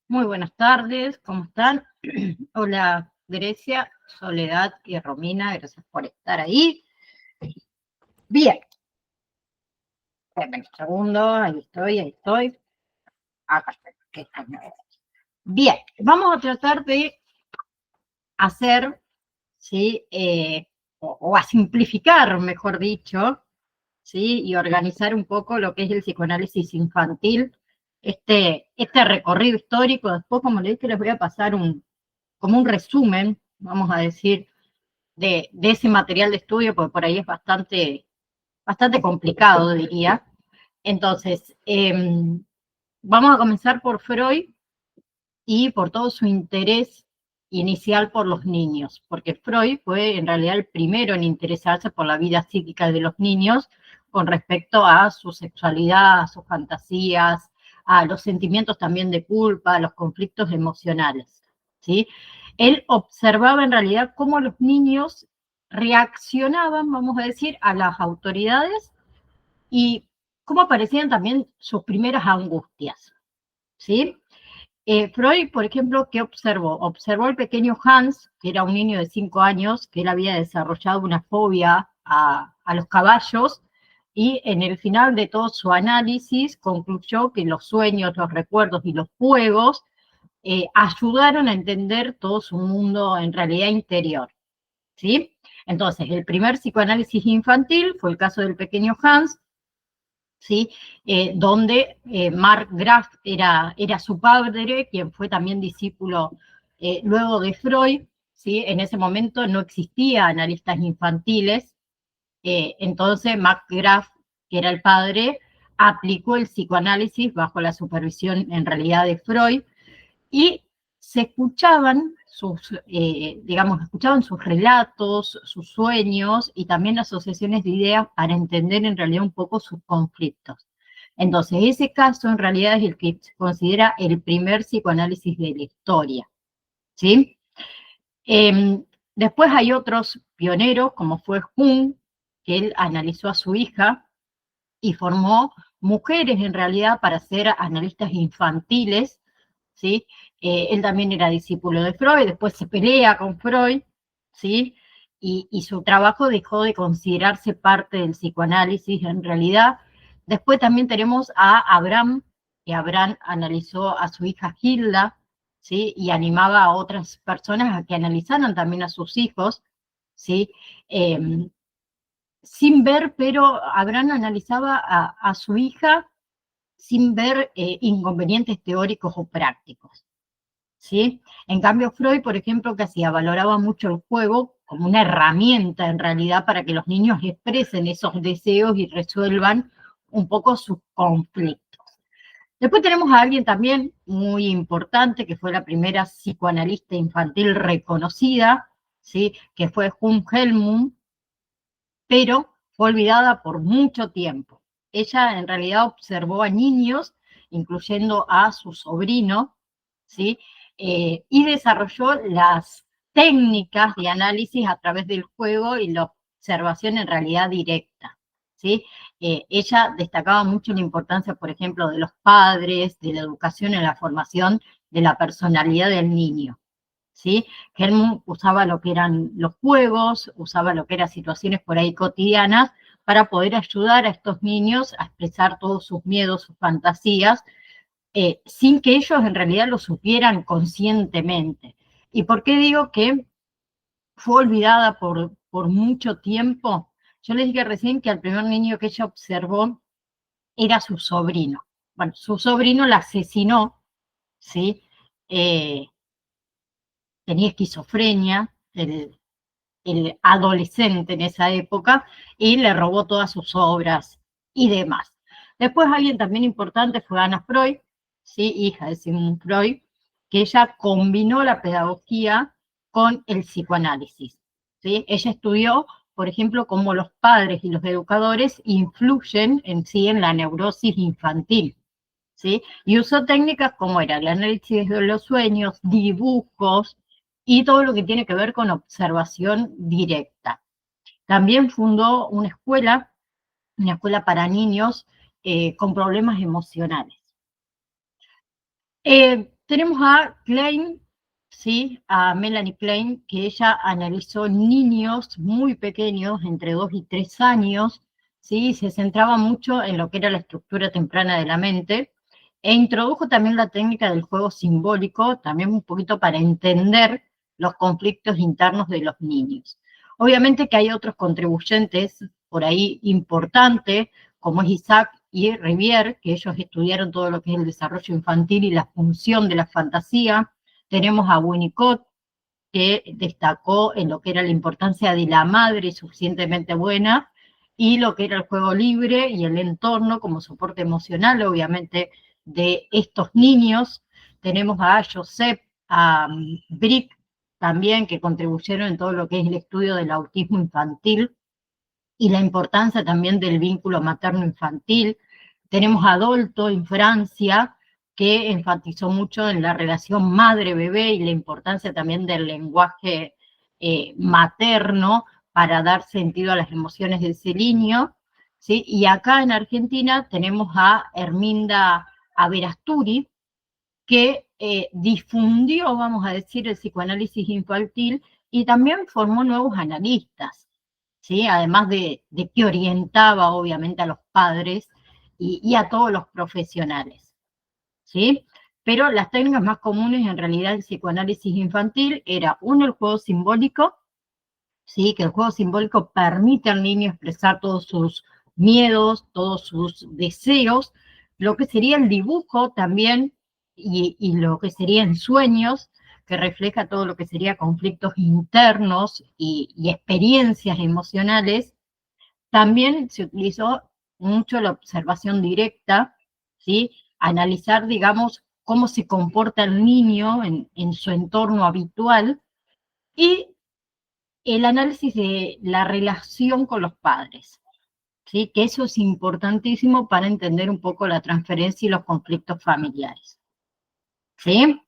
Muy buenas tardes, ¿cómo están? Hola, Grecia, Soledad y Romina, gracias por estar ahí. Bien, espérenme un segundo, ahí estoy. Acá estoy, que está nuevo. Bien, vamos a tratar de hacer, ¿sí? O a simplificar, mejor dicho, ¿sí? Y organizar un poco lo que es el psicoanálisis infantil, este recorrido histórico. Después, como les dije, les voy a pasar como un resumen, vamos a decir, de ese material de estudio, porque por ahí es bastante complicado, diría. Entonces, vamos a comenzar por Freud y por todo su interés inicial por los niños, porque Freud fue en realidad el primero en interesarse por la vida psíquica de los niños con respecto a su sexualidad, a sus fantasías, a los sentimientos también de culpa, a los conflictos emocionales, ¿sí? Él observaba en realidad cómo los niños reaccionaban, vamos a decir, a las autoridades y cómo aparecían también sus primeras angustias, ¿sí? Freud, por ejemplo, ¿qué observó? Observó al pequeño Hans, que era un niño de 5 años, que él había desarrollado una fobia a los caballos, y en el final de todo su análisis concluyó que los sueños, los recuerdos y los juegos ayudaron a entender todo su mundo en realidad interior, ¿sí? Entonces, el primer psicoanálisis infantil fue el caso del pequeño Hans, ¿sí? Donde Mark Graf era su padre, quien fue también discípulo luego de Freud, ¿sí? En ese momento no existía analistas infantiles, entonces Mark Graf, que era el padre, aplicó el psicoanálisis bajo la supervisión en realidad de Freud, y se escuchaban escuchaban sus relatos, sus sueños y también asociaciones de ideas para entender en realidad un poco sus conflictos. Entonces, ese caso en realidad es el que se considera el primer psicoanálisis de la historia, ¿sí? Después hay otros pioneros, como fue Jung, que él analizó a su hija y formó mujeres en realidad para ser analistas infantiles, ¿sí? Él también era discípulo de Freud, después se pelea con Freud, ¿sí? Y su trabajo dejó de considerarse parte del psicoanálisis en realidad. Después también tenemos a Abraham, que Abraham analizó a su hija Hilda, ¿sí? Y animaba a otras personas a que analizaran también a sus hijos, ¿sí? Eh, Sin ver, pero Abraham analizaba a su hija sin ver inconvenientes teóricos o prácticos, ¿sí? En cambio, Freud, por ejemplo, que hacía, valoraba mucho el juego como una herramienta en realidad para que los niños expresen esos deseos y resuelvan un poco sus conflictos. Después tenemos a alguien también muy importante, que fue la primera psicoanalista infantil reconocida, ¿sí? Que fue Jung Hellmuth, pero fue olvidada por mucho tiempo. Ella en realidad observó a niños, incluyendo a su sobrino, ¿sí? Y desarrolló las técnicas de análisis a través del juego y la observación en realidad directa, ¿sí? Ella destacaba mucho la importancia, por ejemplo, de los padres, de la educación en la formación de la personalidad del niño, ¿sí? Helmut usaba lo que eran los juegos, usaba lo que eran situaciones por ahí cotidianas para poder ayudar a estos niños a expresar todos sus miedos, sus fantasías, sin que ellos en realidad lo supieran conscientemente. ¿Y por qué digo que fue olvidada por mucho tiempo? Yo les dije recién que al primer niño que ella observó era su sobrino. Bueno, su sobrino la asesinó, ¿sí? Eh, Tenía esquizofrenia, el adolescente en esa época, y le robó todas sus obras y demás. Después alguien también importante fue Anna Freud, ¿sí? Hija de Sigmund Freud, que ella combinó la pedagogía con el psicoanálisis, ¿sí? Ella estudió, por ejemplo, cómo los padres y los educadores influyen en sí en la neurosis infantil, ¿sí? Y usó técnicas como era el análisis de los sueños, dibujos y todo lo que tiene que ver con observación directa. También fundó una escuela para niños con problemas emocionales. tenemos a Klein, ¿sí? A Melanie Klein, que ella analizó niños muy pequeños, entre 2 y 3 años, ¿sí? Se centraba mucho en lo que era la estructura temprana de la mente, e introdujo también la técnica del juego simbólico, también un poquito para entender los conflictos internos de los niños. Obviamente que hay otros contribuyentes por ahí importantes, como es Isaac y Rivière, que ellos estudiaron todo lo que es el desarrollo infantil y la función de la fantasía. Tenemos a Winnicott, que destacó en lo que era la importancia de la madre suficientemente buena y lo que era el juego libre y el entorno como soporte emocional, obviamente, de estos niños. Tenemos a Joseph, a Brick también, que contribuyeron en todo lo que es el estudio del autismo infantil y la importancia también del vínculo materno-infantil. Tenemos a Dolto en Francia, que enfatizó mucho en la relación madre-bebé y la importancia también del lenguaje materno para dar sentido a las emociones de ese niño, ¿sí? Y acá en Argentina tenemos a Herminda Averasturi, que difundió, vamos a decir, el psicoanálisis infantil y también formó nuevos analistas, ¿sí? Además de que orientaba obviamente a los padres y a todos los profesionales, ¿sí? Pero las técnicas más comunes en realidad del psicoanálisis infantil era, uno, el juego simbólico, ¿sí? Que el juego simbólico permite al niño expresar todos sus miedos, todos sus deseos, lo que sería el dibujo también y lo que serían sueños, que refleja todo lo que sería conflictos internos y experiencias emocionales. También se utilizó mucho la observación directa, ¿sí? Analizar, digamos, cómo se comporta el niño en su entorno habitual y el análisis de la relación con los padres, ¿sí? Que eso es importantísimo para entender un poco la transferencia y los conflictos familiares, ¿sí?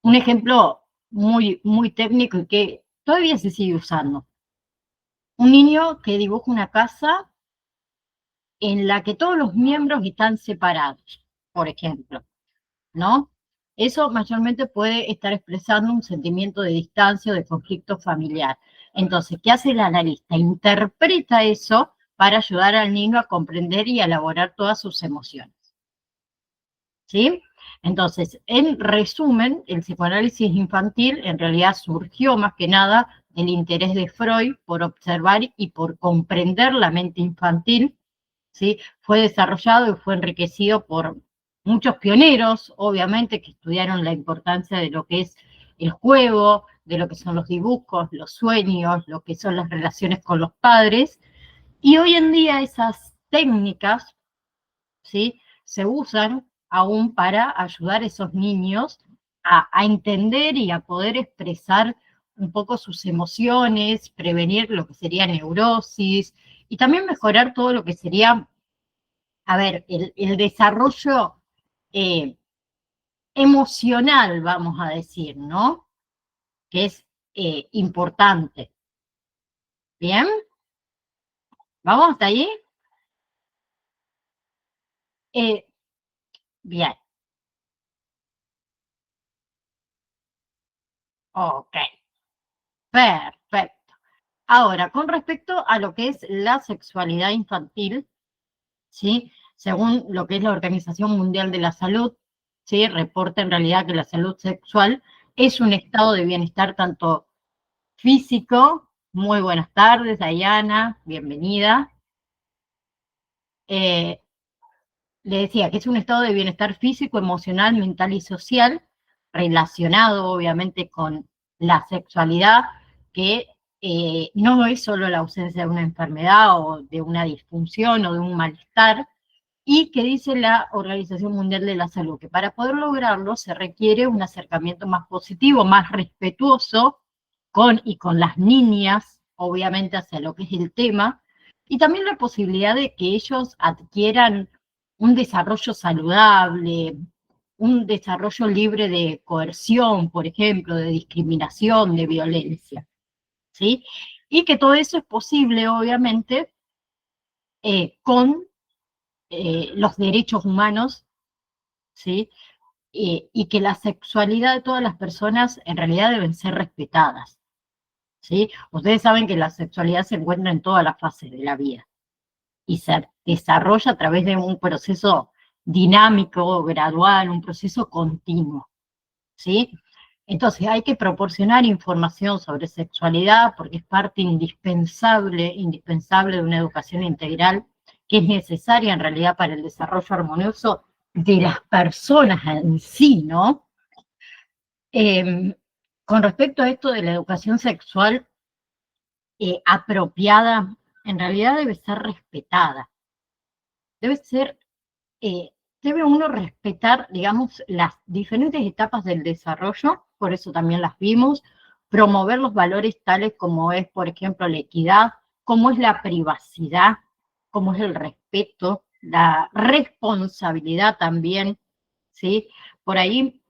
Un ejemplo muy, muy técnico y que todavía se sigue usando. Un niño que dibuja una casa en la que todos los miembros están separados, por ejemplo, ¿no? Eso mayormente puede estar expresando un sentimiento de distancia o de conflicto familiar. Entonces, ¿qué hace el analista? Interpreta eso para ayudar al niño a comprender y a elaborar todas sus emociones, ¿sí? Entonces, en resumen, el psicoanálisis infantil en realidad surgió más que nada del interés de Freud por observar y por comprender la mente infantil, ¿sí? Fue desarrollado y fue enriquecido por muchos pioneros, obviamente, que estudiaron la importancia de lo que es el juego, de lo que son los dibujos, los sueños, lo que son las relaciones con los padres. Y hoy en día esas técnicas, ¿sí? Se usan aún para ayudar a esos niños a entender y a poder expresar un poco sus emociones, prevenir lo que sería neurosis y también mejorar todo lo que sería, a ver, el desarrollo eh, emocional, vamos a decir, ¿no? Que es importante. ¿Bien? ¿Vamos hasta ahí? Eh, bien, ok, perfecto. Ahora, con respecto a lo que es la sexualidad infantil, ¿sí? Según lo que es la Organización Mundial de la Salud, ¿sí? Reporta en realidad que la salud sexual es un estado de bienestar tanto físico. Muy buenas tardes, Dayana, bienvenida. Eh, Le decía que es un estado de bienestar físico, emocional, mental y social, relacionado obviamente con la sexualidad, que no es solo la ausencia de una enfermedad o de una disfunción o de un malestar, y que dice la Organización Mundial de la Salud, que para poder lograrlo se requiere un acercamiento más positivo, más respetuoso con las niñas, obviamente hacia lo que es el tema, y también la posibilidad de que ellos adquieran un desarrollo saludable, un desarrollo libre de coerción, por ejemplo, de discriminación, de violencia, ¿sí? Y que todo eso es posible, obviamente, con los derechos humanos, ¿sí? y que la sexualidad de todas las personas en realidad deben ser respetadas, ¿sí? Ustedes saben que la sexualidad se encuentra en todas las fases de la vida y se desarrolla a través de un proceso dinámico, gradual, un proceso continuo, ¿sí? Entonces hay que proporcionar información sobre sexualidad porque es parte indispensable de una educación integral que es necesaria en realidad para el desarrollo armonioso de las personas en sí, ¿no? Con respecto a esto de la educación sexual apropiada, en realidad debe ser respetada. Debe ser, debe uno respetar, digamos, las diferentes etapas del desarrollo, por eso también las vimos, promover los valores tales como es, por ejemplo, la equidad, como es la privacidad, como es el respeto, la responsabilidad también, ¿sí? Por ahí,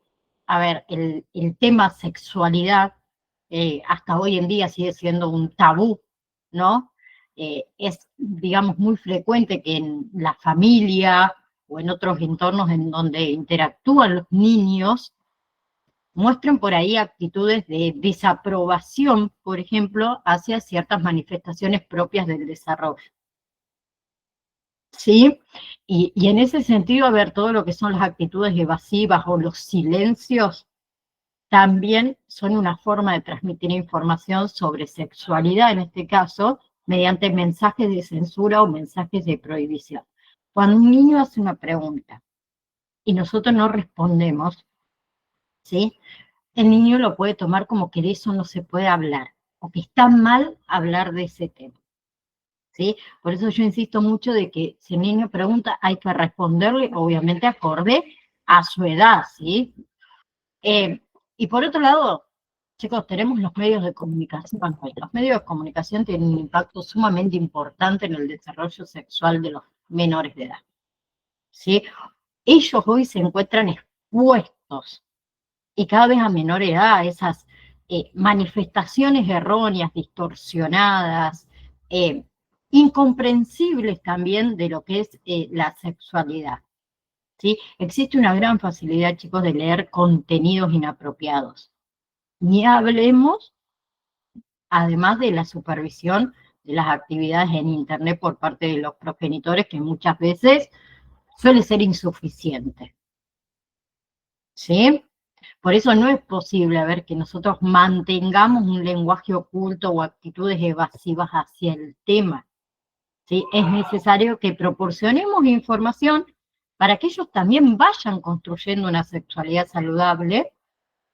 a ver, el tema sexualidad hasta hoy en día sigue siendo un tabú, ¿no? Es, digamos, muy frecuente que en la familia o en otros entornos en donde interactúan los niños muestren por ahí actitudes de desaprobación, por ejemplo, hacia ciertas manifestaciones propias del desarrollo. ¿Sí? Y en ese sentido, a ver, todo lo que son las actitudes evasivas o los silencios también son una forma de transmitir información sobre sexualidad, en este caso, mediante mensajes de censura o mensajes de prohibición. Cuando un niño hace una pregunta y nosotros no respondemos, ¿sí? El niño lo puede tomar como que de eso no se puede hablar, o que está mal hablar de ese tema, ¿sí? Por eso yo insisto mucho de que si el niño pregunta, hay que responderle, obviamente, acorde a su edad, ¿sí? Y por otro lado, chicos, tenemos los medios de comunicación. Los medios de comunicación tienen un impacto sumamente importante en el desarrollo sexual de los menores de edad, ¿sí? Ellos hoy se encuentran expuestos, y cada vez a menor edad, a esas manifestaciones erróneas, distorsionadas, eh, incomprensibles también de lo que es la sexualidad, ¿sí? Existe una gran facilidad, chicos, de leer contenidos inapropiados. Ni hablemos, además de la supervisión de las actividades en Internet por parte de los progenitores, que muchas veces suele ser insuficiente, ¿sí? Por eso no es posible, a ver, que nosotros mantengamos un lenguaje oculto o actitudes evasivas hacia el tema, ¿sí? Es necesario que proporcionemos información para que ellos también vayan construyendo una sexualidad saludable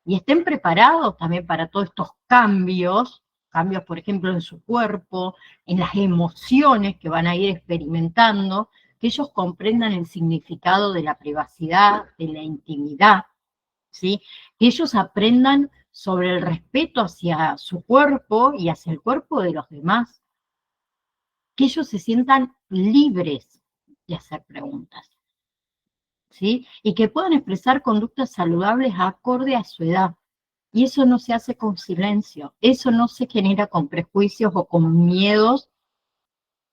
y estén preparados también para todos estos cambios, cambios, por ejemplo, en su cuerpo, en las emociones que van a ir experimentando, que ellos comprendan el significado de la privacidad, de la intimidad, ¿sí? Que ellos aprendan sobre el respeto hacia su cuerpo y hacia el cuerpo de los demás, que ellos se sientan libres de hacer preguntas, ¿sí? Y que puedan expresar conductas saludables acorde a su edad. Y eso no se hace con silencio, eso no se genera con prejuicios o con miedos,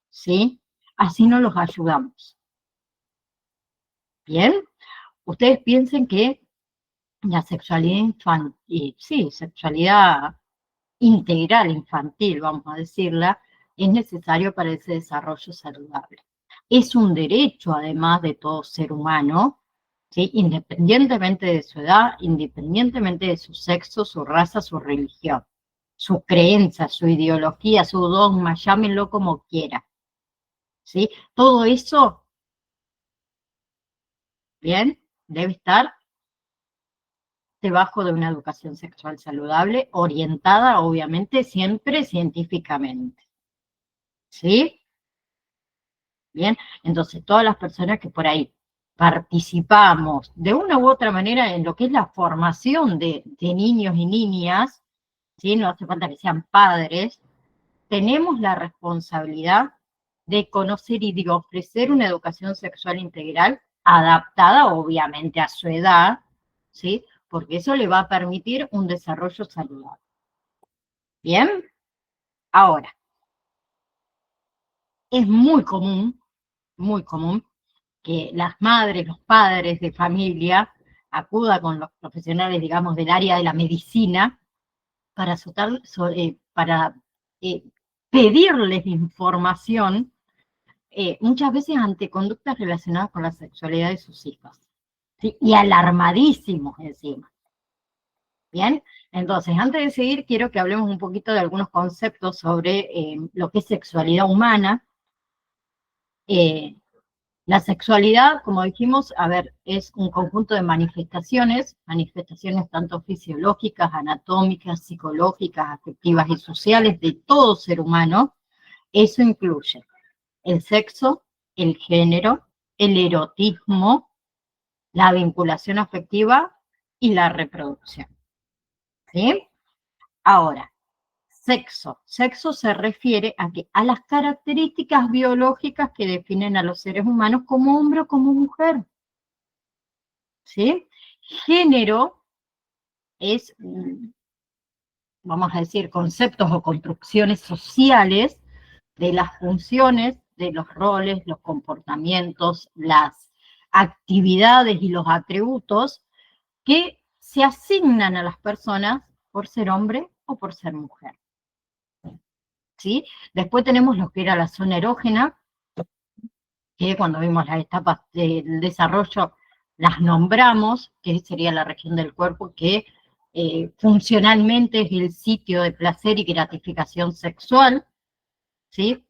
¿sí? Así no los ayudamos. ¿Bien? Ustedes piensen que la sexualidad infantil, sí, sexualidad integral infantil, vamos a decirla, es necesario para ese desarrollo saludable. Es un derecho, además, de todo ser humano, ¿sí? Independientemente de su edad, independientemente de su sexo, su raza, su religión, su creencia, su ideología, su dogma, llámenlo como quiera, ¿sí? Todo eso, bien, debe estar debajo de una educación sexual saludable, orientada, obviamente, siempre científicamente, ¿sí? Bien, entonces todas las personas que por ahí participamos de una u otra manera en lo que es la formación de niños y niñas, ¿sí? No hace falta que sean padres, tenemos la responsabilidad de conocer y de ofrecer una educación sexual integral adaptada obviamente a su edad, ¿sí? Porque eso le va a permitir un desarrollo saludable. Bien, ahora, es muy común que las madres, los padres de familia acuda con los profesionales, digamos, del área de la medicina para, para pedirles información, muchas veces ante conductas relacionadas con la sexualidad de sus hijos, ¿sí? Y alarmadísimos encima. Bien, entonces, antes de seguir, quiero que hablemos un poquito de algunos conceptos sobre lo que es sexualidad humana. La sexualidad, como dijimos, a ver, es un conjunto de manifestaciones tanto fisiológicas, anatómicas, psicológicas, afectivas y sociales de todo ser humano. Eso incluye el sexo, el género, el erotismo, la vinculación afectiva y la reproducción. ¿Sí? Ahora, sexo. Sexo se refiere a las características biológicas que definen a los seres humanos como hombre o como mujer. ¿Sí? Género es, vamos a decir, conceptos o construcciones sociales de las funciones, de los roles, los comportamientos, las actividades y los atributos que se asignan a las personas por ser hombre o por ser mujer. ¿Sí? Después tenemos lo que era la zona erógena, que cuando vimos las etapas del desarrollo las nombramos, que sería la región del cuerpo que funcionalmente es el sitio de placer y gratificación sexual, ¿sí?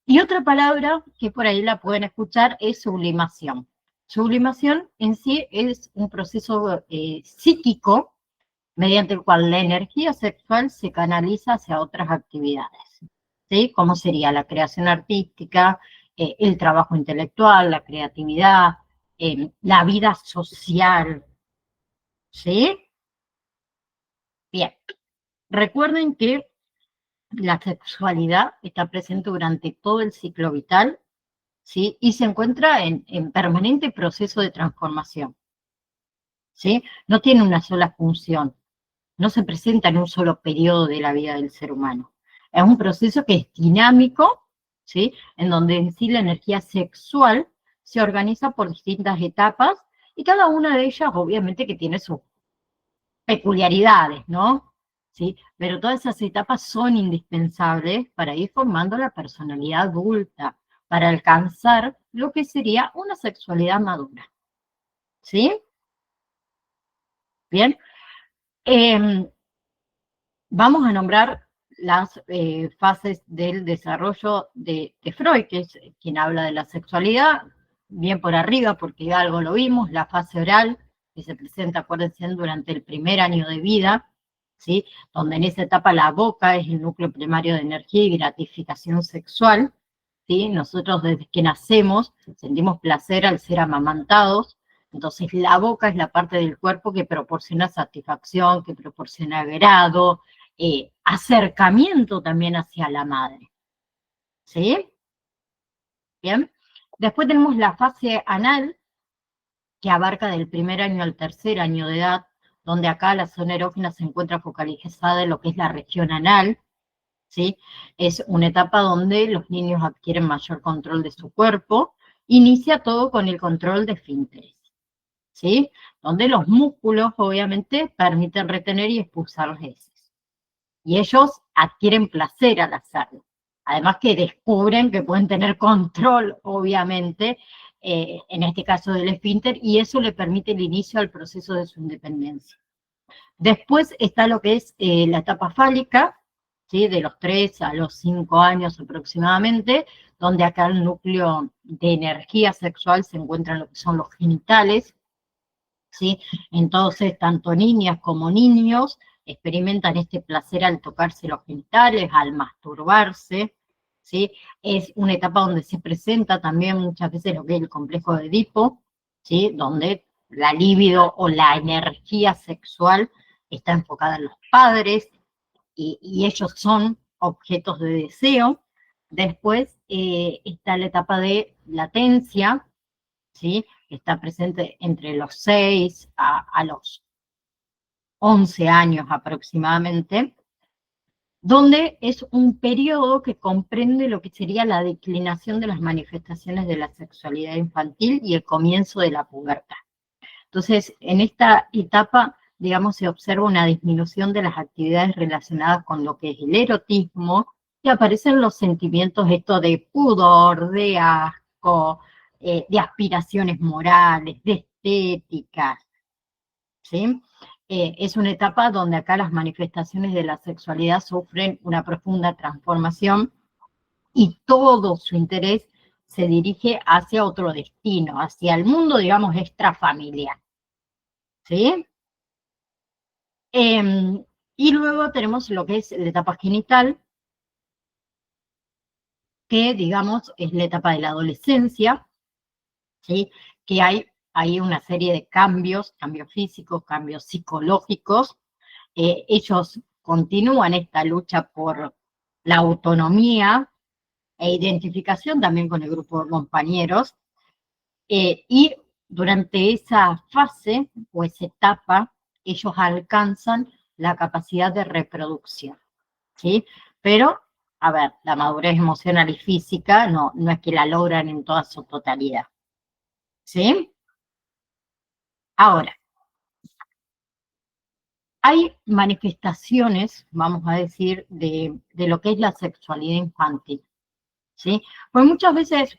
Y otra palabra que por ahí la pueden escuchar es sublimación. Sublimación en sí es un proceso psíquico mediante el cual la energía sexual se canaliza hacia otras actividades, ¿sí? Como sería la creación artística, el trabajo intelectual, la creatividad, la vida social, ¿sí? Bien, recuerden que la sexualidad está presente durante todo el ciclo vital, ¿sí? Y se encuentra en permanente proceso de transformación, ¿sí? No tiene una sola función, no se presenta en un solo periodo de la vida del ser humano. Es un proceso que es dinámico, ¿sí? En donde en sí la energía sexual se organiza por distintas etapas y cada una de ellas obviamente que tiene sus peculiaridades, ¿no? ¿Sí? Pero todas esas etapas son indispensables para ir formando la personalidad adulta, para alcanzar lo que sería una sexualidad madura. ¿Sí? Bien. Vamos a nombrar las fases del desarrollo de Freud, que es quien habla de la sexualidad, bien por arriba, porque algo lo vimos, la fase oral, que se presenta, acuérdense, durante el primer año de vida, ¿sí? Donde en esa etapa la boca es el núcleo primario de energía y gratificación sexual, ¿sí? Nosotros desde que nacemos sentimos placer al ser amamantados, entonces la boca es la parte del cuerpo que proporciona satisfacción, que proporciona agrado, acercamiento también hacia la madre, ¿sí? Bien. Después tenemos la fase anal, que abarca del primer año al tercer año de edad, donde acá la zona erógena se encuentra focalizada en lo que es la región anal, ¿sí? Es una etapa donde los niños adquieren mayor control de su cuerpo, inicia todo con el control de esfínteres, ¿sí? Donde los músculos obviamente permiten retener y expulsar las heces. Y ellos adquieren placer al hacerlo. Además que descubren que pueden tener control, obviamente, en este caso del esfínter, y eso le permite el inicio al proceso de su independencia. Después está lo que es la etapa fálica, ¿sí? De los 3 a los 5 años aproximadamente, donde acá el núcleo de energía sexual se encuentran lo que son los genitales, ¿sí? Entonces, tanto niñas como niños experimentan este placer al tocarse los genitales, al masturbarse, ¿sí? Es una etapa donde se presenta también muchas veces lo que es el complejo de Edipo, ¿sí? Donde la libido o la energía sexual está enfocada en los padres y ellos son objetos de deseo. Después está la etapa de latencia, ¿sí? Está presente entre los 6 a los 11 años aproximadamente, donde es un periodo que comprende lo que sería la declinación de las manifestaciones de la sexualidad infantil y el comienzo de la pubertad. Entonces, en esta etapa, digamos, se observa una disminución de las actividades relacionadas con lo que es el erotismo, y aparecen los sentimientos esto de pudor, de asco, de aspiraciones morales, de estética, ¿sí? Es una etapa donde acá las manifestaciones de la sexualidad sufren una profunda transformación y todo su interés se dirige hacia otro destino, hacia el mundo, digamos, extrafamiliar, ¿sí? Y luego tenemos lo que es la etapa genital, que, digamos, es la etapa de la adolescencia, ¿sí? Que hay una serie de cambios físicos, cambios psicológicos. Ellos continúan esta lucha por la autonomía e identificación también con el grupo de compañeros, y durante esa fase o esa etapa ellos alcanzan la capacidad de reproducción, ¿sí? Pero, a ver, la madurez emocional y física no es que la logran en toda su totalidad, ¿sí? Ahora, hay manifestaciones, vamos a decir, de lo que es la sexualidad infantil, ¿sí? Pues muchas veces,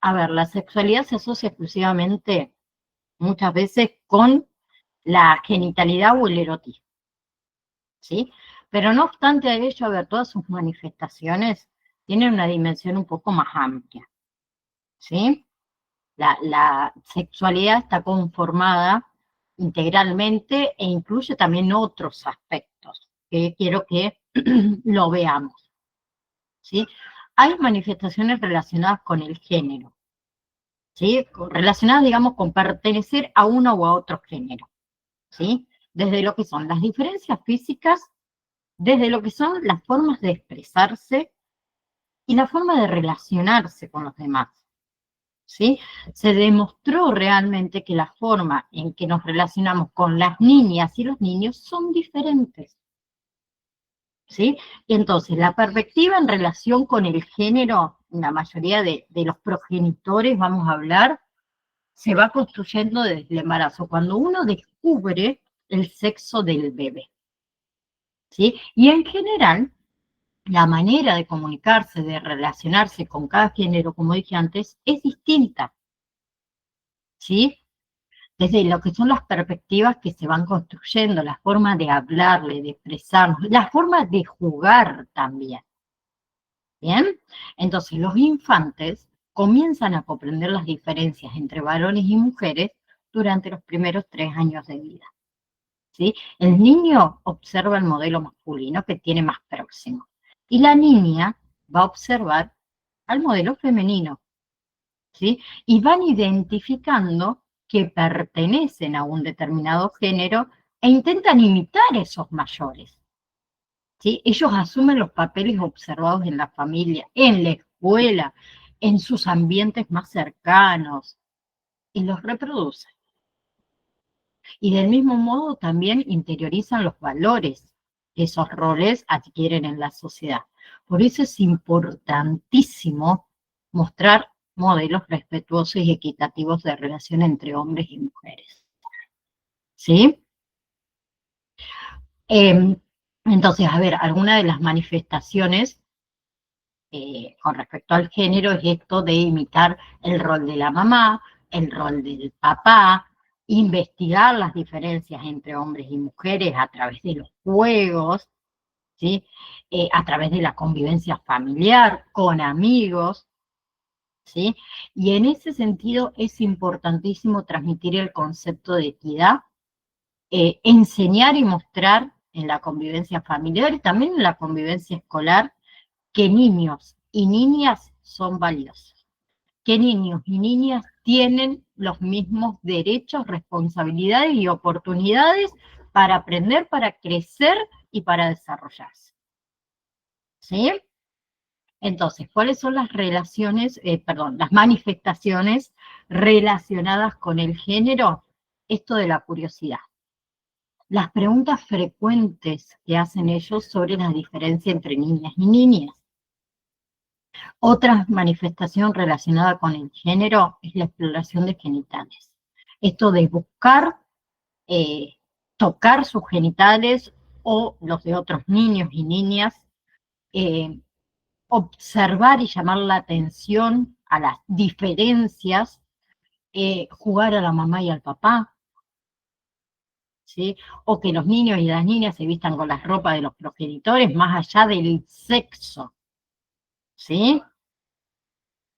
a ver, la sexualidad se asocia exclusivamente, muchas veces, con la genitalidad o el erotismo, ¿sí? Pero no obstante de ello, a ver, todas sus manifestaciones tienen una dimensión un poco más amplia, ¿sí? La sexualidad está conformada integralmente e incluye también otros aspectos que quiero que lo veamos, ¿sí? Hay manifestaciones relacionadas con el género, ¿sí? Relacionadas, digamos, con pertenecer a uno u a otro género, ¿sí? Desde lo que son las diferencias físicas, desde lo que son las formas de expresarse y la forma de relacionarse con los demás, ¿sí? Se demostró realmente que la forma en que nos relacionamos con las niñas y los niños son diferentes, ¿sí? Y entonces, la perspectiva en relación con el género, la mayoría de los progenitores, vamos a hablar, se va construyendo desde el embarazo, cuando uno descubre el sexo del bebé, ¿sí? Y en general, la manera de comunicarse, de relacionarse con cada género, como dije antes, es distinta, ¿sí? Desde lo que son las perspectivas que se van construyendo, la forma de hablarle, de expresarnos, la forma de jugar también, ¿bien? Entonces, los infantes comienzan a comprender las diferencias entre varones y mujeres durante los primeros 3 años de vida, ¿sí? El niño observa el modelo masculino que tiene más próximo y la niña va a observar al modelo femenino, ¿sí? Y van identificando que pertenecen a un determinado género e intentan imitar esos mayores, ¿sí? Ellos asumen los papeles observados en la familia, en la escuela, en sus ambientes más cercanos y los reproducen. Y del mismo modo también interiorizan los valores que esos roles adquieren en la sociedad. Por eso es importantísimo mostrar modelos respetuosos y equitativos de relación entre hombres y mujeres, ¿sí? Entonces, a ver, algunas de las manifestaciones con respecto al género es esto de imitar el rol de la mamá, el rol del papá, investigar las diferencias entre hombres y mujeres a través de los juegos, ¿sí? A través de la convivencia familiar, con amigos, ¿sí? Y en ese sentido es importantísimo transmitir el concepto de equidad, enseñar y mostrar en la convivencia familiar y también en la convivencia escolar que niños y niñas son valiosos, que niños y niñas tienen los mismos derechos, responsabilidades y oportunidades para aprender, para crecer y para desarrollarse, ¿sí? Entonces, ¿cuáles son las relaciones, las manifestaciones relacionadas con el género? Esto de la curiosidad. Las preguntas frecuentes que hacen ellos sobre la diferencia entre niñas y niñas. Otra manifestación relacionada con el género es la exploración de genitales. Esto de buscar tocar sus genitales o los de otros niños y niñas, observar y llamar la atención a las diferencias, jugar a la mamá y al papá, ¿sí? O que los niños y las niñas se vistan con las ropas de los progenitores más allá del sexo, ¿sí?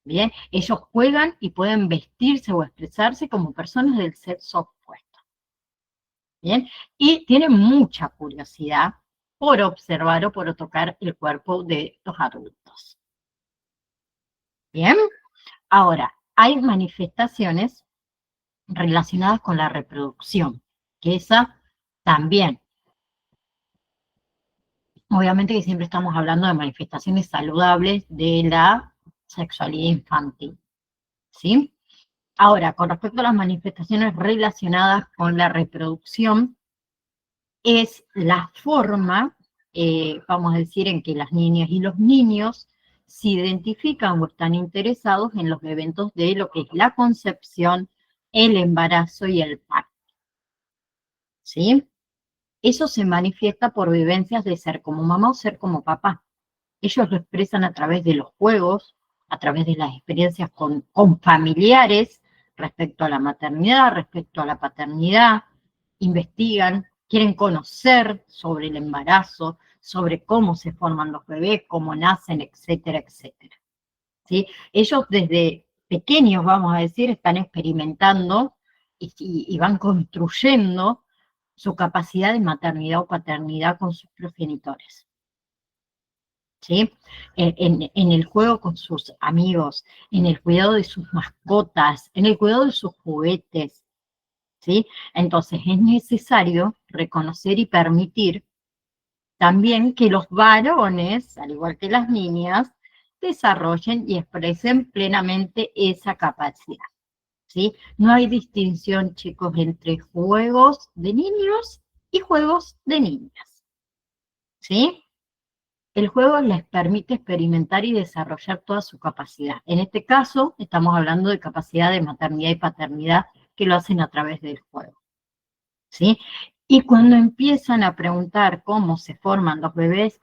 Bien, ellos juegan y pueden vestirse o expresarse como personas del sexo opuesto, ¿bien? Y tienen mucha curiosidad por observar o por tocar el cuerpo de los adultos, ¿bien? Ahora, hay manifestaciones relacionadas con la reproducción, que esa también, obviamente que siempre estamos hablando de manifestaciones saludables de la sexualidad infantil, ¿sí? Ahora, con respecto a las manifestaciones relacionadas con la reproducción, es la forma, vamos a decir, en que las niñas y los niños se identifican o están interesados en los eventos de lo que es la concepción, el embarazo y el parto, ¿sí? Eso se manifiesta por vivencias de ser como mamá o ser como papá. Ellos lo expresan a través de los juegos, a través de las experiencias con familiares respecto a la maternidad, respecto a la paternidad, investigan, quieren conocer sobre el embarazo, sobre cómo se forman los bebés, cómo nacen, etcétera, etcétera. ¿Sí? Ellos desde pequeños, vamos a decir, están experimentando y van construyendo su capacidad de maternidad o paternidad con sus progenitores. ¿Sí? En el juego con sus amigos, en el cuidado de sus mascotas, en el cuidado de sus juguetes, ¿sí? Entonces es necesario reconocer y permitir también que los varones, al igual que las niñas, desarrollen y expresen plenamente esa capacidad, ¿sí? No hay distinción, chicos, entre juegos de niños y juegos de niñas, ¿sí? El juego les permite experimentar y desarrollar toda su capacidad. En este caso, estamos hablando de capacidad de maternidad y paternidad que lo hacen a través del juego, ¿sí? Y cuando empiezan a preguntar cómo se forman los bebés,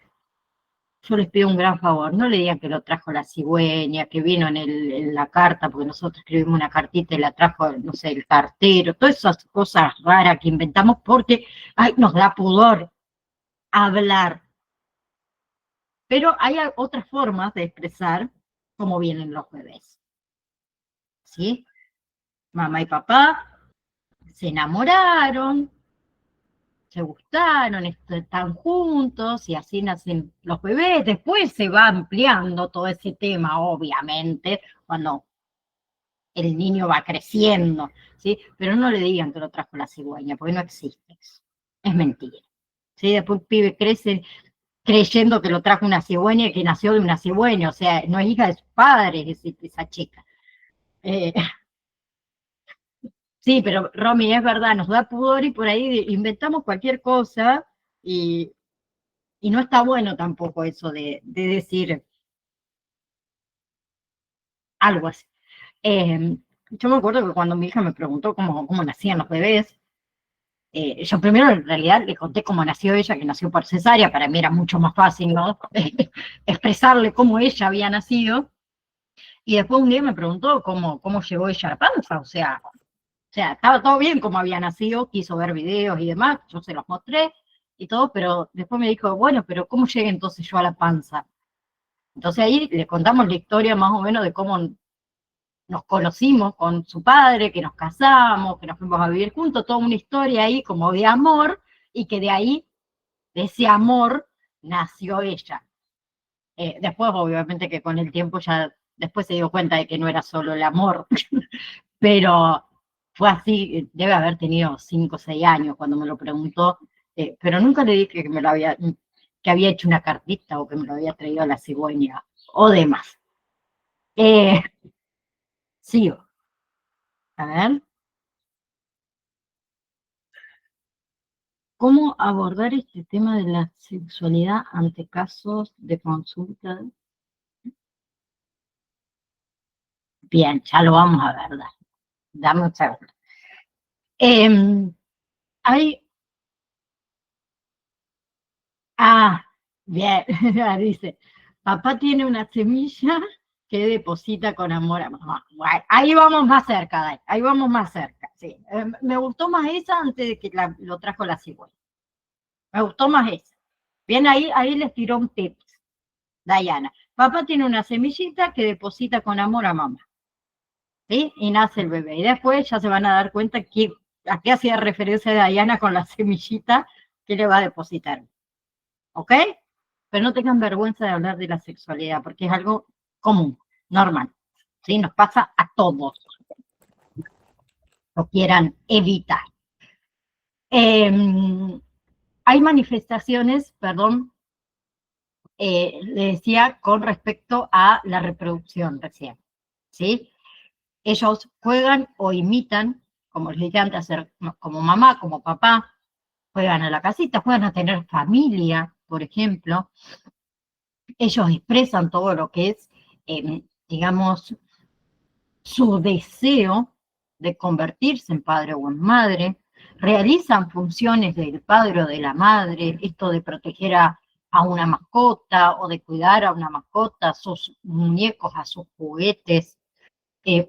yo les pido un gran favor, no le digan que lo trajo la cigüeña, que vino en la carta, porque nosotros escribimos una cartita y la trajo, no sé, el cartero, todas esas cosas raras que inventamos porque ay, nos da pudor hablar. Pero hay otras formas de expresar cómo vienen los bebés, ¿sí? Mamá y papá se enamoraron, se gustaron, están juntos y así nacen los bebés. Después se va ampliando todo ese tema, obviamente, cuando el niño va creciendo, ¿sí? Pero no le digan que lo trajo la cigüeña, porque no existe eso. Es mentira. ¿Sí? Después el pibe crece creyendo que lo trajo una cigüeña y que nació de una cigüeña, o sea, no es hija de sus padres esa chica. Eh, sí, pero Romy, es verdad, nos da pudor y por ahí inventamos cualquier cosa y, y no está bueno tampoco eso de decir algo así. Eh, yo me acuerdo que cuando mi hija me preguntó cómo nacían los bebés, yo primero en realidad le conté cómo nació ella, que nació por cesárea, para mí era mucho más fácil, ¿no? Expresarle cómo ella había nacido, y después un día me preguntó cómo llegó ella a la panza, o sea, estaba todo bien como había nacido, quiso ver videos y demás, yo se los mostré y todo, pero después me dijo, bueno, pero ¿cómo llegué entonces yo a la panza? Entonces ahí le contamos la historia más o menos de cómo nos conocimos con su padre, que nos casamos, que nos fuimos a vivir juntos, toda una historia ahí como de amor, y que de ahí, de ese amor, nació ella. Después, obviamente, que con el tiempo ya después se dio cuenta de que no era solo el amor, pero fue así, debe haber tenido 5 o 6 años cuando me lo preguntó, pero nunca le dije que que había hecho una cartita o que me lo había traído a la cigüeña o demás. Eh, sigo, a ver. ¿Cómo abordar este tema de la sexualidad ante casos de consulta? Bien, ya lo vamos a ver, dame un segundo. Em, hay, bien, dice, papá tiene una semilla que deposita con amor a mamá. Bueno, ahí vamos más cerca, Dai, ahí vamos más cerca, sí. Me gustó más esa antes de que lo trajo la cigüeña. Me gustó más esa. Bien, ahí les tiró un tip, Diana. Papá tiene una semillita que deposita con amor a mamá, ¿sí? Y nace el bebé. Y después ya se van a dar cuenta a qué hacía referencia Diana con la semillita que le va a depositar. ¿Ok? Pero no tengan vergüenza de hablar de la sexualidad, porque es algo común, normal. ¿Sí? Nos pasa a todos. Lo quieran evitar. Hay manifestaciones, perdón, le decía con respecto a la reproducción recién. ¿Sí? Ellos juegan o imitan, como les dije antes, hacer como mamá, como papá, juegan a la casita, juegan a tener familia, por ejemplo. Ellos expresan todo lo que es, digamos, su deseo de convertirse en padre o en madre, realizan funciones del padre o de la madre, esto de proteger a una mascota o de cuidar a una mascota, a sus muñecos, a sus juguetes,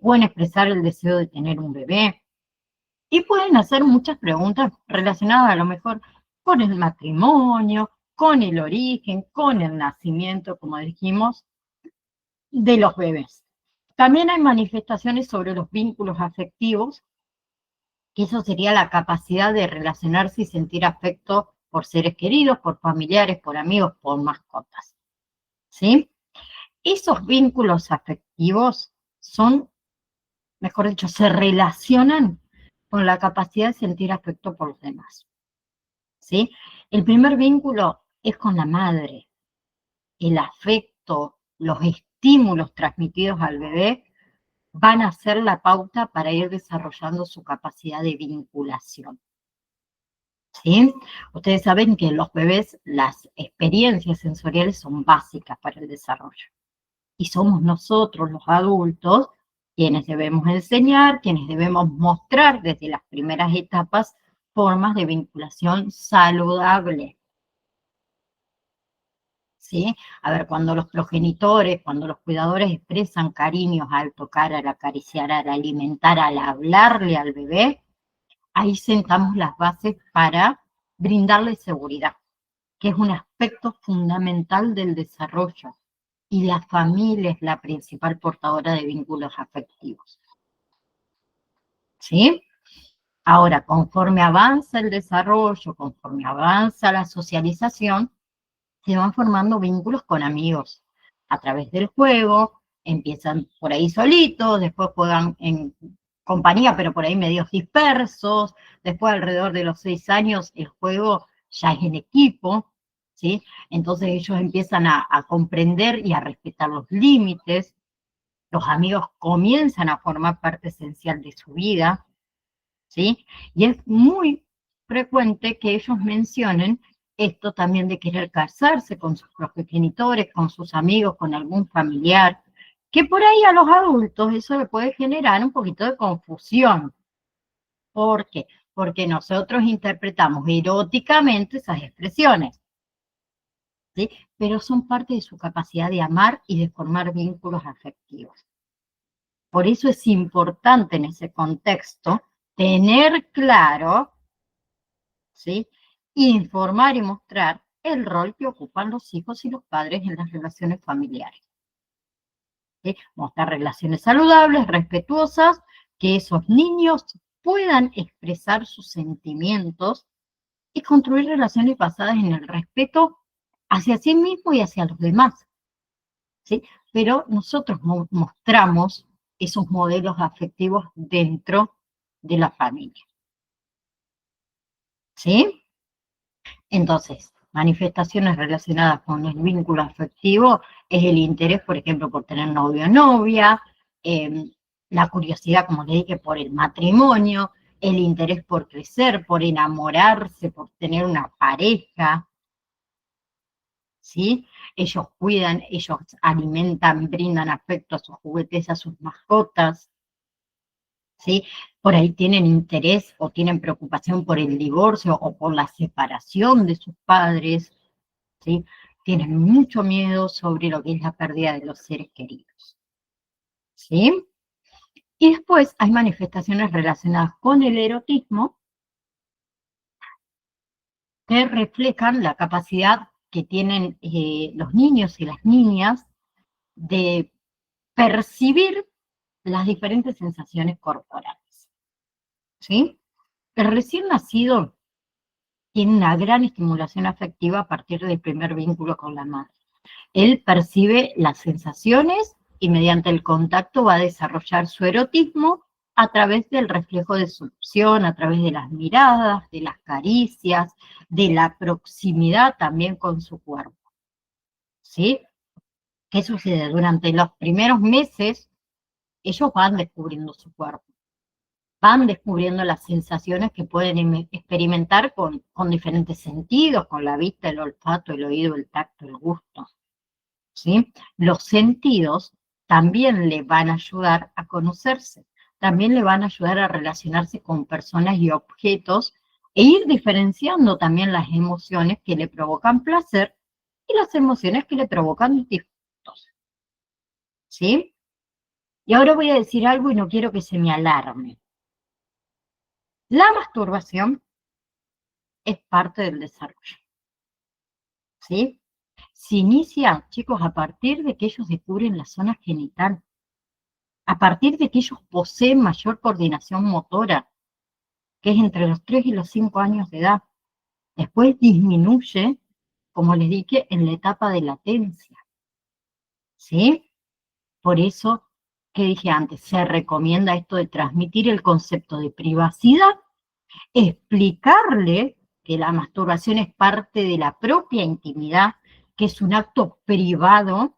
pueden expresar el deseo de tener un bebé y pueden hacer muchas preguntas relacionadas a lo mejor con el matrimonio, con el origen, con el nacimiento, como dijimos, de los bebés. También hay manifestaciones sobre los vínculos afectivos, que eso sería la capacidad de relacionarse y sentir afecto por seres queridos, por familiares, por amigos, por mascotas. ¿Sí? Esos vínculos afectivos son, mejor dicho, se relacionan con la capacidad de sentir afecto por los demás. ¿Sí? El primer vínculo es con la madre. El afecto, los estímulos transmitidos al bebé van a ser la pauta para ir desarrollando su capacidad de vinculación. ¿Sí? Ustedes saben que en los bebés las experiencias sensoriales son básicas para el desarrollo. Y somos nosotros, los adultos, quienes debemos enseñar, quienes debemos mostrar desde las primeras etapas formas de vinculación saludable. ¿Sí? A ver, cuando los progenitores, cuando los cuidadores expresan cariños al tocar, al acariciar, al alimentar, al hablarle al bebé, ahí sentamos las bases para brindarle seguridad, que es un aspecto fundamental del desarrollo. Y la familia es la principal portadora de vínculos afectivos. ¿Sí? Ahora, conforme avanza el desarrollo, conforme avanza la socialización, se van formando vínculos con amigos a través del juego, empiezan por ahí solitos, después juegan en compañía, pero por ahí medios dispersos, después alrededor de los 6 años el juego ya es en equipo, ¿sí? Entonces ellos empiezan a comprender y a respetar los límites, los amigos comienzan a formar parte esencial de su vida, ¿sí? Y es muy frecuente que ellos mencionen esto también de querer casarse con sus progenitores, con sus amigos, con algún familiar, que por ahí a los adultos eso le puede generar un poquito de confusión. ¿Por qué? Porque nosotros interpretamos eróticamente esas expresiones, ¿sí? Pero son parte de su capacidad de amar y de formar vínculos afectivos. Por eso es importante en ese contexto tener claro, ¿sí? Informar y mostrar el rol que ocupan los hijos y los padres en las relaciones familiares. ¿Sí? Mostrar relaciones saludables, respetuosas, que esos niños puedan expresar sus sentimientos y construir relaciones basadas en el respeto hacia sí mismo y hacia los demás. ¿Sí? Pero nosotros mostramos esos modelos afectivos dentro de la familia. ¿Sí? Entonces, manifestaciones relacionadas con el vínculo afectivo es el interés, por ejemplo, por tener novio o novia, la curiosidad, como le dije, por el matrimonio, el interés por crecer, por enamorarse, por tener una pareja, ¿sí? Ellos cuidan, ellos alimentan, brindan afecto a sus juguetes, a sus mascotas, ¿sí? Por ahí tienen interés o tienen preocupación por el divorcio o por la separación de sus padres, ¿sí? Tienen mucho miedo sobre lo que es la pérdida de los seres queridos, ¿sí? Y después hay manifestaciones relacionadas con el erotismo que reflejan la capacidad que tienen los niños y las niñas de percibir las diferentes sensaciones corporales, ¿sí? El recién nacido tiene una gran estimulación afectiva a partir del primer vínculo con la madre. Él percibe las sensaciones y mediante el contacto va a desarrollar su erotismo a través del reflejo de su opción, a través de las miradas, de las caricias, de la proximidad también con su cuerpo, ¿sí? ¿Qué sucede? Durante los primeros meses, ellos van descubriendo su cuerpo, van descubriendo las sensaciones que pueden experimentar con diferentes sentidos, con la vista, el olfato, el oído, el tacto, el gusto, ¿sí? Los sentidos también le van a ayudar a conocerse, también le van a ayudar a relacionarse con personas y objetos e ir diferenciando también las emociones que le provocan placer y las emociones que le provocan disgustos, ¿sí? Y ahora voy a decir algo y no quiero que se me alarme. La masturbación es parte del desarrollo, ¿sí? Se inicia, chicos, a partir de que ellos descubren la zona genital, a partir de que ellos poseen mayor coordinación motora, que es entre los 3 y los 5 años de edad. Después disminuye, como les dije, en la etapa de latencia, ¿sí? Por eso, que dije antes, se recomienda esto de transmitir el concepto de privacidad, explicarle que la masturbación es parte de la propia intimidad, que es un acto privado,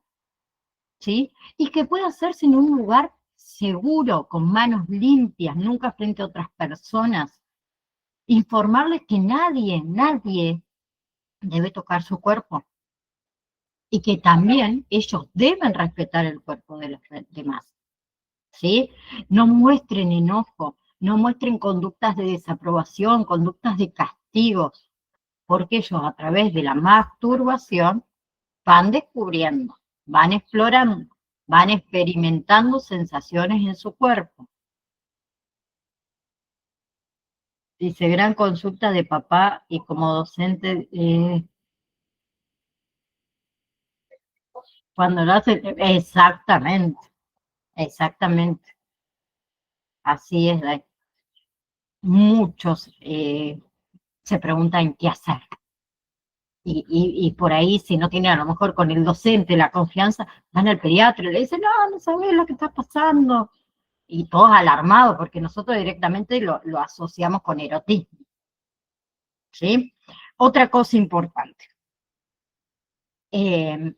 ¿sí? Y que puede hacerse en un lugar seguro, con manos limpias, nunca frente a otras personas. Informarles que nadie debe tocar su cuerpo y que también ellos deben respetar el cuerpo de los demás, ¿sí? No muestren enojo, no muestren conductas de desaprobación, conductas de castigos, porque ellos a través de la masturbación van descubriendo, van explorando, van experimentando sensaciones en su cuerpo. Dice, gran consulta de papá y como docente, cuando lo hace, exactamente, exactamente, así es. Muchos se preguntan qué hacer. Y por ahí, si no tienen a lo mejor con el docente la confianza, van al pediatra y le dicen, no, no sabes lo que está pasando. Y todos alarmados, porque nosotros directamente lo asociamos con erotismo, ¿sí? Otra cosa importante, eh,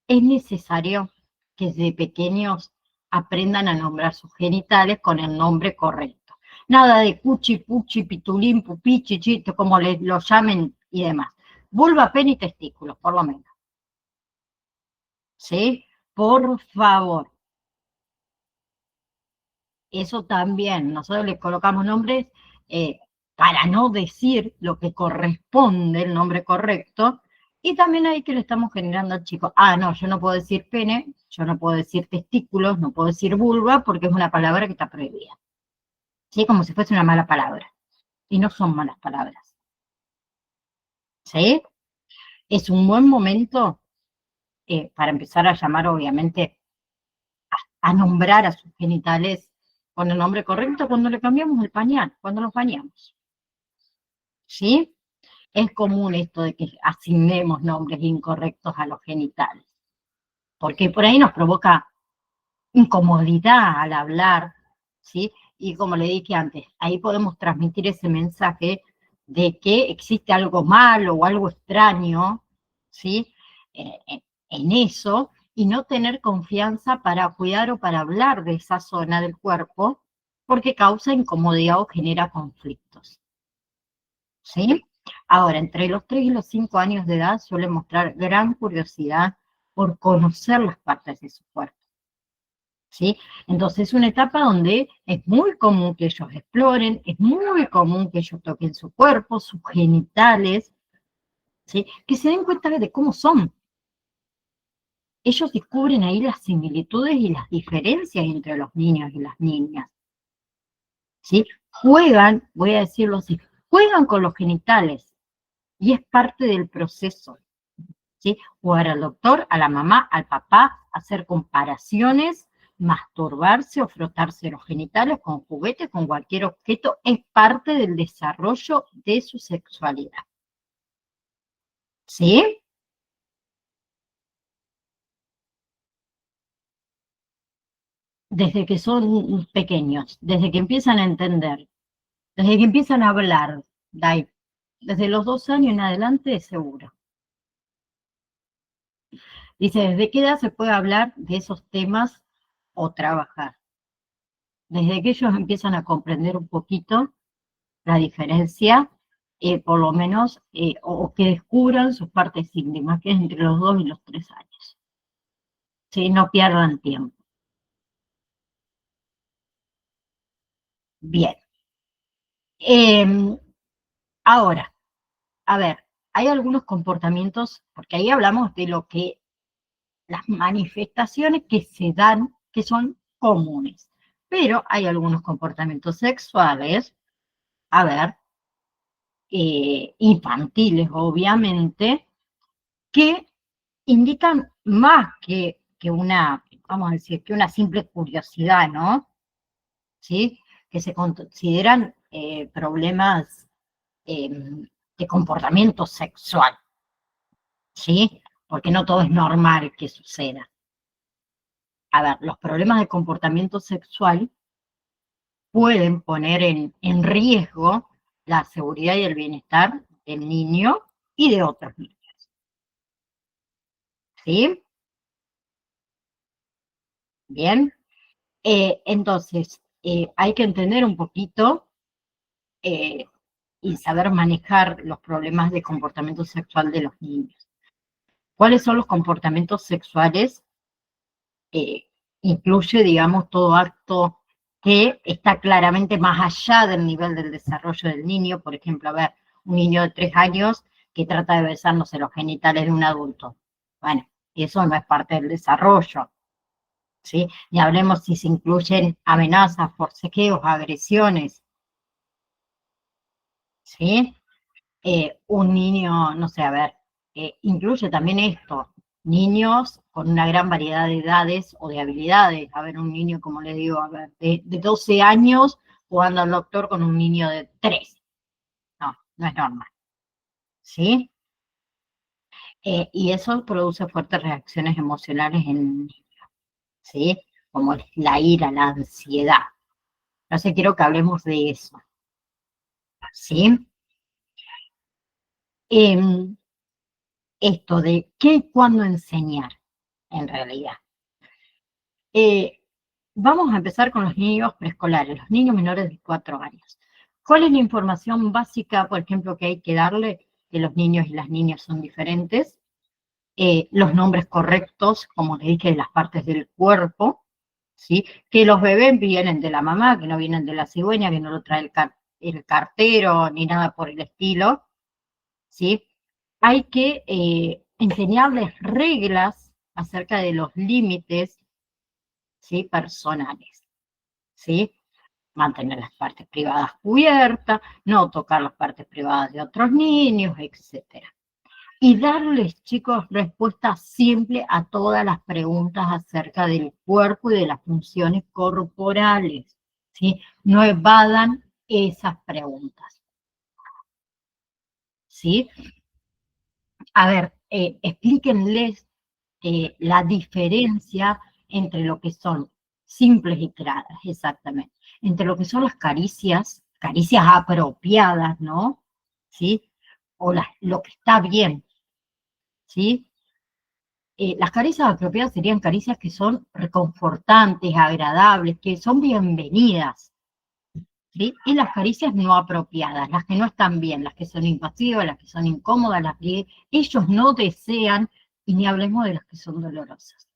es necesario que desde pequeños aprendan a nombrar sus genitales con el nombre correcto. Nada de cuchi, puchi, pitulín, pupichi, chito, como lo llamen y demás. Vulva, pene y testículos, por lo menos. ¿Sí? Por favor. Eso también, nosotros le colocamos nombres eh, para no decir lo que corresponde, el nombre correcto, y también ahí que le estamos generando al chico, no, yo no puedo decir pene, yo no puedo decir testículos, no puedo decir vulva, porque es una palabra que está prohibida. ¿Sí? Como si fuese una mala palabra. Y no son malas palabras. ¿Sí? Es un buen momento para empezar a llamar, obviamente, a nombrar a sus genitales con el nombre correcto cuando le cambiamos el pañal, cuando los bañamos. ¿Sí? Es común esto de que asignemos nombres incorrectos a los genitales, porque por ahí nos provoca incomodidad al hablar, ¿sí? Y como le dije antes, ahí podemos transmitir ese mensaje de que existe algo malo o algo extraño, ¿sí? En eso, y no tener confianza para cuidar o para hablar de esa zona del cuerpo, porque causa incomodidad o genera conflictos, ¿sí? Ahora, entre los 3 y los 5 años de edad suele mostrar gran curiosidad por conocer las partes de su cuerpo, ¿sí? Entonces es una etapa donde es muy común que ellos exploren, es muy común que ellos toquen su cuerpo, sus genitales, ¿sí? Que se den cuenta de cómo son. Ellos descubren ahí las similitudes y las diferencias entre los niños y las niñas, ¿sí? Juegan, voy a decirlo así, juegan con los genitales y es parte del proceso, ¿sí? Jugar al doctor, a la mamá, al papá, hacer comparaciones, masturbarse o frotarse los genitales con juguetes, con cualquier objeto, es parte del desarrollo de su sexualidad, ¿sí? Desde que son pequeños, desde que empiezan a entender, desde que empiezan a hablar, Dai, desde los 2 años en adelante, seguro. Dice, ¿desde qué edad se puede hablar de esos temas o trabajar? Desde que ellos empiezan a comprender un poquito la diferencia, por lo menos, o que descubran sus partes íntimas, que es entre los 2 y los 3 años. ¿Sí? No pierdan tiempo. Bien. Ahora, a ver, hay algunos comportamientos, porque ahí hablamos de lo que, las manifestaciones que se dan, que son comunes, pero hay algunos comportamientos sexuales, a ver, infantiles, obviamente, que indican más que una, vamos a decir, que una simple curiosidad, ¿no? ¿Sí? Que se consideran problemas eh, de comportamiento sexual, ¿sí? Porque no todo es normal que suceda. A ver, los problemas de comportamiento sexual pueden poner en riesgo la seguridad y el bienestar del niño y de otros niños, ¿sí? Bien. Entonces, hay que entender un poquito eh, y saber manejar los problemas de comportamiento sexual de los niños. ¿Cuáles son los comportamientos sexuales? Eh, Incluye, digamos, todo acto que está claramente más allá del nivel del desarrollo del niño. Por ejemplo, a ver, un niño de 3 años que trata de besarnos en los genitales de un adulto. Bueno, eso no es parte del desarrollo, ¿sí? Ni hablemos si se incluyen amenazas, forcejeos, agresiones, ¿sí? Un niño, no sé, a ver, incluye también esto, niños con una gran variedad de edades o de habilidades. A ver, un niño, como les digo, a ver, de 12 años jugando al doctor con un niño de 3. No, no es normal, ¿sí? Y eso produce fuertes reacciones emocionales en el niño, ¿sí? Como la ira, la ansiedad. Entonces quiero que hablemos de eso, ¿sí? Eh, Esto de qué y cuándo enseñar, en realidad. Eh, Vamos a empezar con los niños preescolares, los niños menores de 4 años. ¿Cuál es la información básica, por ejemplo, que hay que darle? Que los niños y las niñas son diferentes. Los nombres correctos, como les dije, de las partes del cuerpo, ¿sí? Que los bebés vienen de la mamá, que no vienen de la cigüeña, que no lo trae el cartero, ni nada por el estilo, ¿sí? Hay que enseñarles reglas acerca de los límites, ¿sí? Personales, ¿sí? Mantener las partes privadas cubiertas, no tocar las partes privadas de otros niños, etcétera. Y darles, chicos, respuestas simples a todas las preguntas acerca del cuerpo y de las funciones corporales, ¿sí? No evadan esas preguntas, ¿sí? A ver, explíquenles la diferencia entre lo que son simples y claras, exactamente, entre lo que son las caricias, caricias apropiadas, ¿no? ¿Sí? O lo que está bien, ¿sí? Las caricias apropiadas serían caricias que son reconfortantes, agradables, que son bienvenidas, ¿sí? Y las caricias no apropiadas, las que no están bien, las que son invasivas, las que son incómodas, las que ellos no desean, y ni hablemos de las que son dolorosas.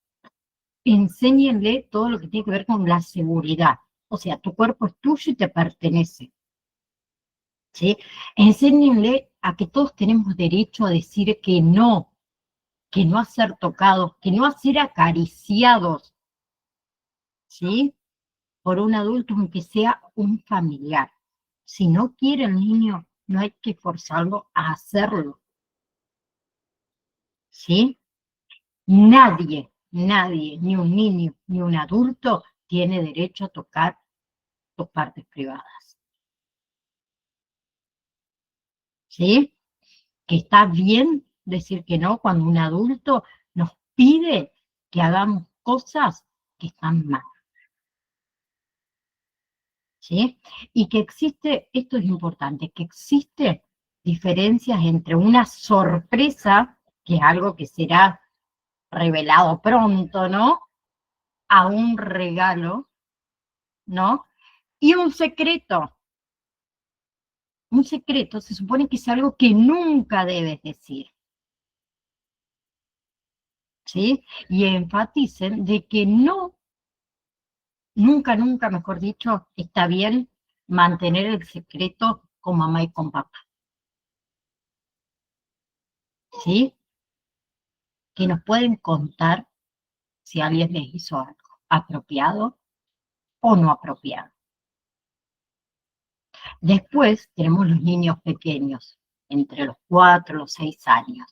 enséñenle todo lo que tiene que ver con la seguridad. O sea, tu cuerpo es tuyo y te pertenece. ¿Sí? Enséñenle a que todos tenemos derecho a decir que no a ser tocados, que no a ser acariciados, ¿sí? Por un adulto, aunque sea un familiar. Si no quiere el niño, no hay que forzarlo a hacerlo, ¿sí? Nadie, ni un niño, ni un adulto, tiene derecho a tocar tus partes privadas, ¿sí? Que está bien decir que no cuando un adulto nos pide que hagamos cosas que están mal, ¿sí? Y que existe, esto es importante, que existe diferencias entre una sorpresa, que es algo que será revelado pronto, ¿no? A un regalo, ¿no? Y un secreto se supone que es algo que nunca debes decir, ¿sí? Y enfaticen de que no, nunca, mejor dicho, está bien mantener el secreto con mamá y con papá, ¿sí? Que nos pueden contar si alguien les hizo algo apropiado o no apropiado. Después tenemos los niños pequeños, entre los 4 y los 6 años.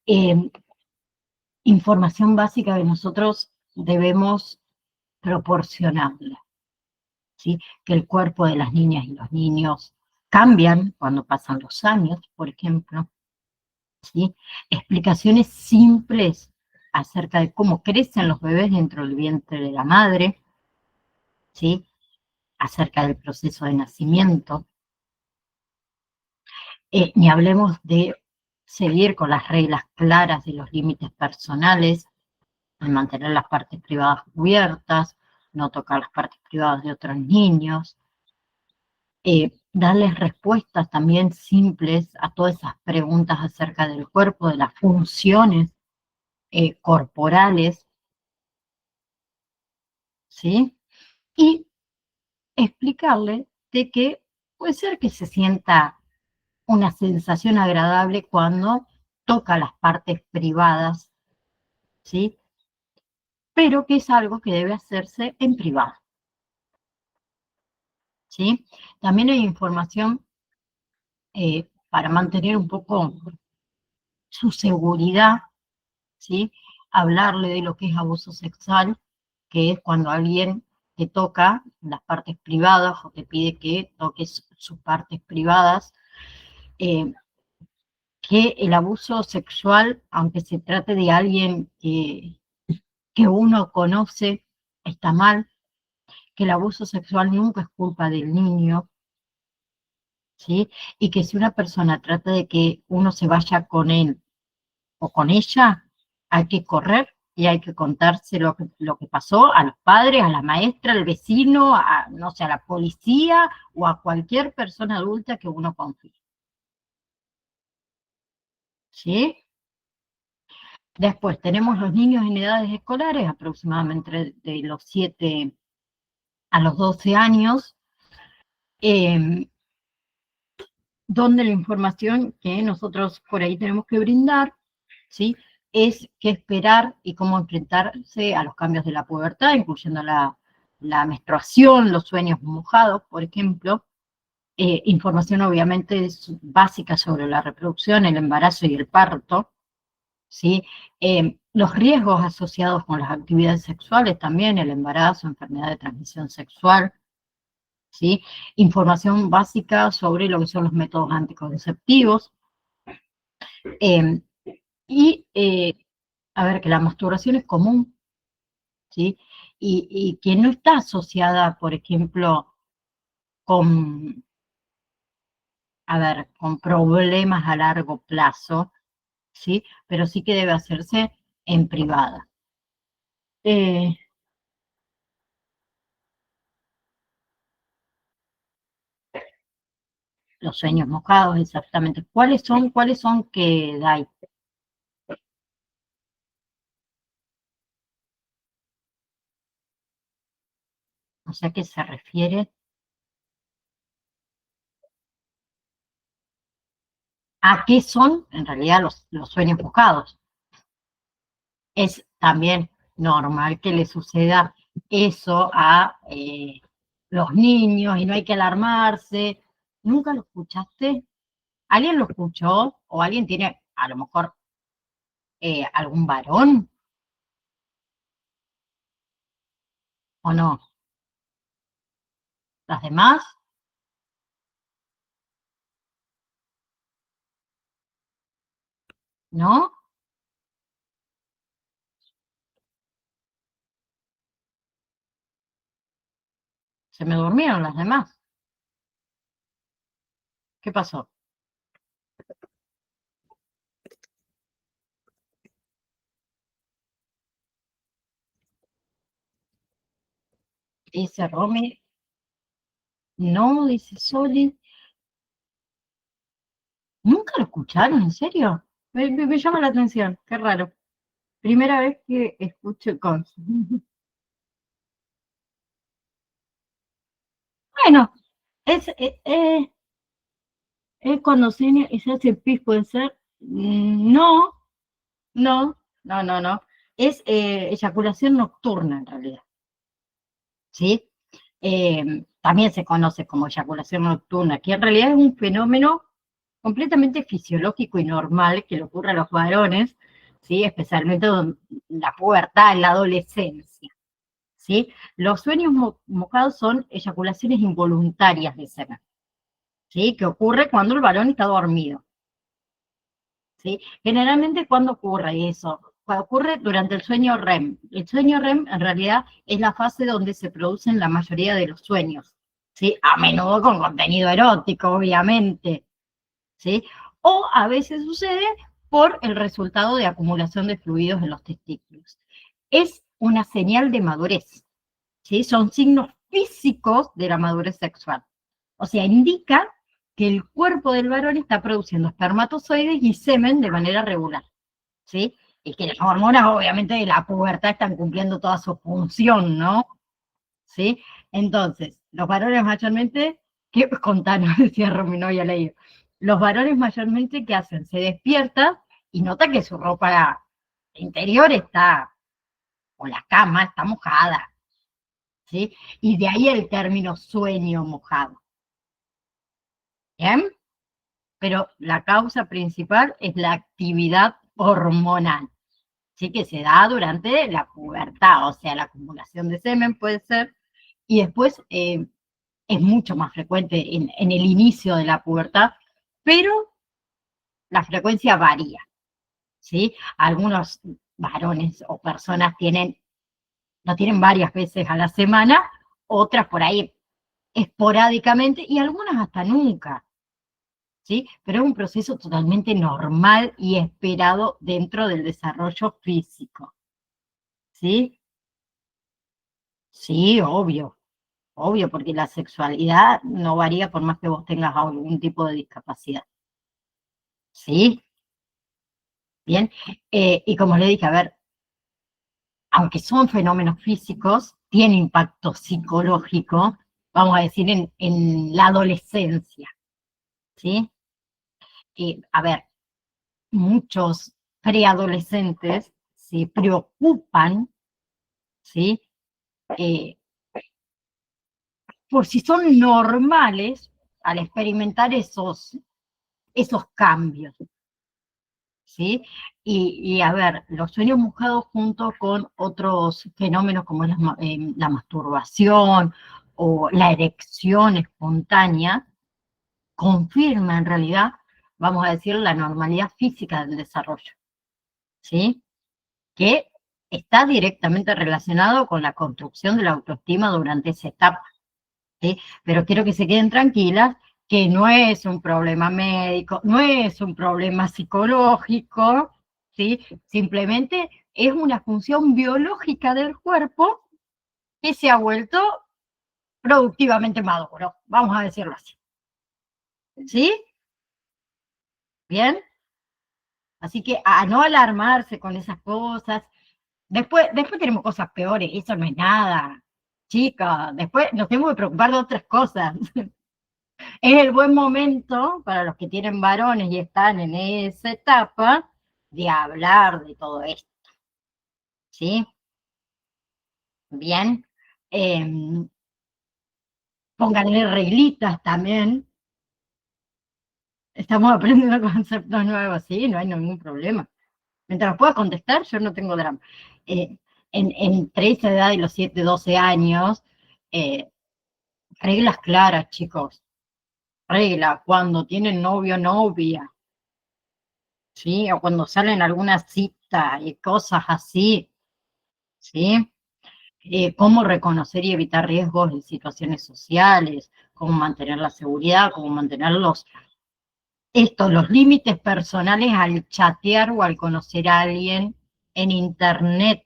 Eh, Información básica que nosotros debemos proporcionarle, ¿sí? Que el cuerpo de las niñas y los niños cambian cuando pasan los años, por ejemplo, ¿sí? Explicaciones simples acerca de cómo crecen los bebés dentro del vientre de la madre, ¿sí? Acerca del proceso de nacimiento. Ni hablemos de seguir con las reglas claras de los límites personales, de mantener las partes privadas cubiertas, no tocar las partes privadas de otros niños, darles respuestas también simples a todas esas preguntas acerca del cuerpo, de las funciones corporales, ¿sí? Y explicarle de que puede ser que se sienta una sensación agradable cuando toca las partes privadas, ¿sí? Pero que es algo que debe hacerse en privado, ¿sí? También hay información para mantener un poco su seguridad, ¿sí? Hablarle de lo que es abuso sexual, que es cuando alguien te toca las partes privadas o te pide que toques sus partes privadas, eh, que el abuso sexual, aunque se trate de alguien que uno conoce, está mal, que el abuso sexual nunca es culpa del niño, ¿sí? Y que si una persona trata de que uno se vaya con él o con ella, hay que correr y hay que contarse lo que pasó a los padres, a la maestra, al vecino, a, no sé, a la policía o a cualquier persona adulta que uno confíe, ¿sí? Después tenemos los niños en edades escolares, aproximadamente de los 7 a los 12 años, eh, donde la información que nosotros por ahí tenemos que brindar, ¿sí? Es qué esperar y cómo enfrentarse a los cambios de la pubertad, incluyendo la menstruación, los sueños mojados, por ejemplo. Información obviamente básica sobre la reproducción, el embarazo y el parto, ¿sí? Los riesgos asociados con las actividades sexuales también, el embarazo, enfermedad de transmisión sexual, ¿sí? Información básica sobre lo que son los métodos anticonceptivos. Eh, y, a ver, que la masturbación es común, ¿sí? Y que no está asociada, por ejemplo, con, a ver, con problemas a largo plazo, ¿sí? Pero sí que debe hacerse en privada. Eh, los sueños mojados, exactamente. Cuáles son que hay? No sé a qué se refiere. ¿A qué son en realidad los sueños mojados? Es también normal que le suceda eso a los niños y no hay que alarmarse. ¿Nunca lo escuchaste? ¿Alguien lo escuchó? ¿O alguien tiene a lo mejor algún varón? ¿O no? ¿Las demás? ¿No? Se me durmieron las demás. ¿Qué pasó? Dice Romy. No, dice Soli. ¿Nunca lo escucharon? ¿En serio? Me llama la atención. Qué raro. Primera vez que escucho con. Bueno, es, cuando se hace pis, puede ser. No, no, no, no, no. Es eyaculación nocturna en realidad, ¿sí? También se conoce como eyaculación nocturna, que en realidad es un fenómeno completamente fisiológico y normal que le ocurre a los varones, ¿sí? Especialmente en la pubertad, en la adolescencia, ¿sí? Los sueños mojados son eyaculaciones involuntarias de semen, ¿sí? Que ocurre cuando el varón está dormido. ¿Sí? Generalmente, ¿cuándo ocurre eso? Ocurre durante el sueño REM. El sueño REM en realidad es la fase donde se producen la mayoría de los sueños, ¿sí? A menudo con contenido erótico, obviamente, ¿sí? O a veces sucede por el resultado de acumulación de fluidos en los testículos. Es una señal de madurez, ¿sí? Son signos físicos de la madurez sexual. O sea, indica que el cuerpo del varón está produciendo espermatozoides y semen de manera regular, ¿sí? Y que las hormonas, obviamente, de la pubertad están cumpliendo toda su función, ¿no? ¿Sí? Entonces, los varones mayormente, ¿qué contanos? Decía Romy, no había leído. Los varones mayormente, ¿qué hacen? Se despiertan y nota que su ropa interior está, o la cama está mojada, ¿sí? Y de ahí el término sueño mojado, ¿bien? Pero la causa principal es la actividad hormonal, ¿sí? Que se da durante la pubertad, o sea, la acumulación de semen puede ser, y después es mucho más frecuente en el inicio de la pubertad, pero la frecuencia varía, ¿sí? Algunos varones o personas lo tienen varias veces a la semana, otras por ahí esporádicamente y algunas hasta nunca. ¿Sí? Pero es un proceso totalmente normal y esperado dentro del desarrollo físico, ¿sí? Sí, obvio, obvio, porque la sexualidad no varía por más que vos tengas algún tipo de discapacidad, ¿sí? Bien, y como le dije, a ver, aunque son fenómenos físicos, tiene impacto psicológico, vamos a decir, en la adolescencia, ¿sí? A ver, muchos preadolescentes se preocupan, ¿sí? Eh, por si son normales al experimentar esos cambios, ¿sí? A ver, los sueños mojados junto con otros fenómenos como es la masturbación o la erección espontánea, confirma en realidad, vamos a decir, la normalidad física del desarrollo, ¿sí? Que está directamente relacionado con la construcción de la autoestima durante esa etapa. ¿Sí? Pero quiero que se queden tranquilas que no es un problema médico, no es un problema psicológico, ¿sí? Simplemente es una función biológica del cuerpo que se ha vuelto productivamente maduro, vamos a decirlo así. ¿Sí? ¿Bien? Así que a no alarmarse con esas cosas. Después tenemos cosas peores, eso no es nada. Chicas, después nos tenemos que preocupar de otras cosas. Es el buen momento para los que tienen varones y están en esa etapa de hablar de todo esto, ¿sí? Bien. Eh, Pónganle reglitas también. Estamos aprendiendo conceptos nuevos, ¿sí? No hay ningún problema. Mientras pueda contestar, yo no tengo drama. Eh, entre esa edad y los 7, 12 años, eh, reglas claras, chicos. Regla, cuando tienen novio o novia, ¿sí? O cuando salen a alguna cita y cosas así, ¿sí? Cómo reconocer y evitar riesgos en situaciones sociales, cómo mantener la seguridad, cómo mantener los límites personales al chatear o al conocer a alguien en internet,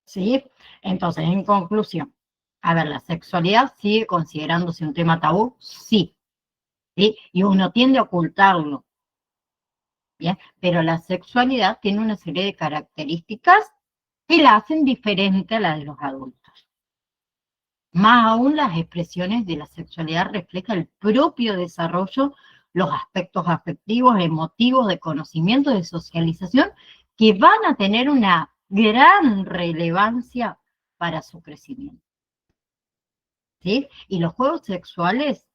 ¿sí? Entonces, en conclusión, a ver, ¿la sexualidad sigue considerándose un tema tabú? Sí, ¿sí? Y uno tiende a ocultarlo, ¿bien? Pero la sexualidad tiene una serie de características que la hacen diferente a la de los adultos. Más aún, las expresiones de la sexualidad reflejan el propio desarrollo, los aspectos afectivos, emotivos, de conocimiento, de socialización, que van a tener una gran relevancia para su crecimiento, ¿sí? Y los juegos sexuales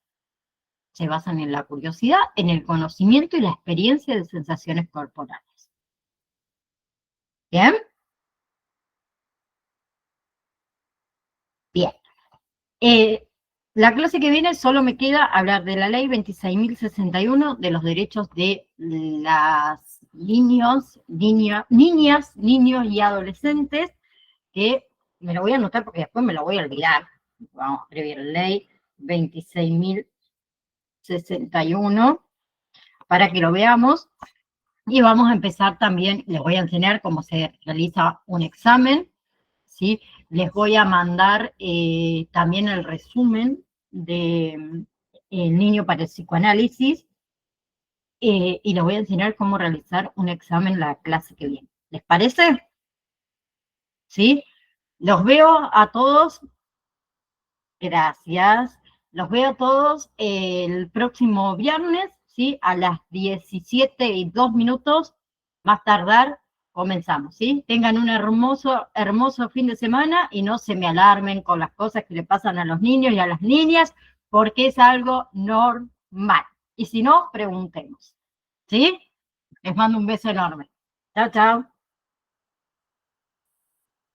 se basan en la curiosidad, en el conocimiento y la experiencia de sensaciones corporales. ¿Bien? Bien. Eh, la clase que viene solo me queda hablar de la ley 26.061 de los derechos de las niñas, niños y adolescentes, que me lo voy a anotar porque después me lo voy a olvidar. Vamos a escribir ley 26.061 para que lo veamos. Y vamos a empezar también, les voy a enseñar cómo se realiza un examen, ¿sí? Les voy a mandar también el resumen de El niño para el psicoanálisis y les voy a enseñar cómo realizar un examen la clase que viene. ¿Les parece? ¿Sí? Los veo a todos, gracias. Los veo a todos el próximo viernes, ¿sí? A las 17:02, más tardar, comenzamos, ¿sí? Tengan un hermoso, hermoso fin de semana y no se me alarmen con las cosas que le pasan a los niños y a las niñas, porque es algo normal. Y si no, preguntemos, ¿sí? Les mando un beso enorme. Chao, chao.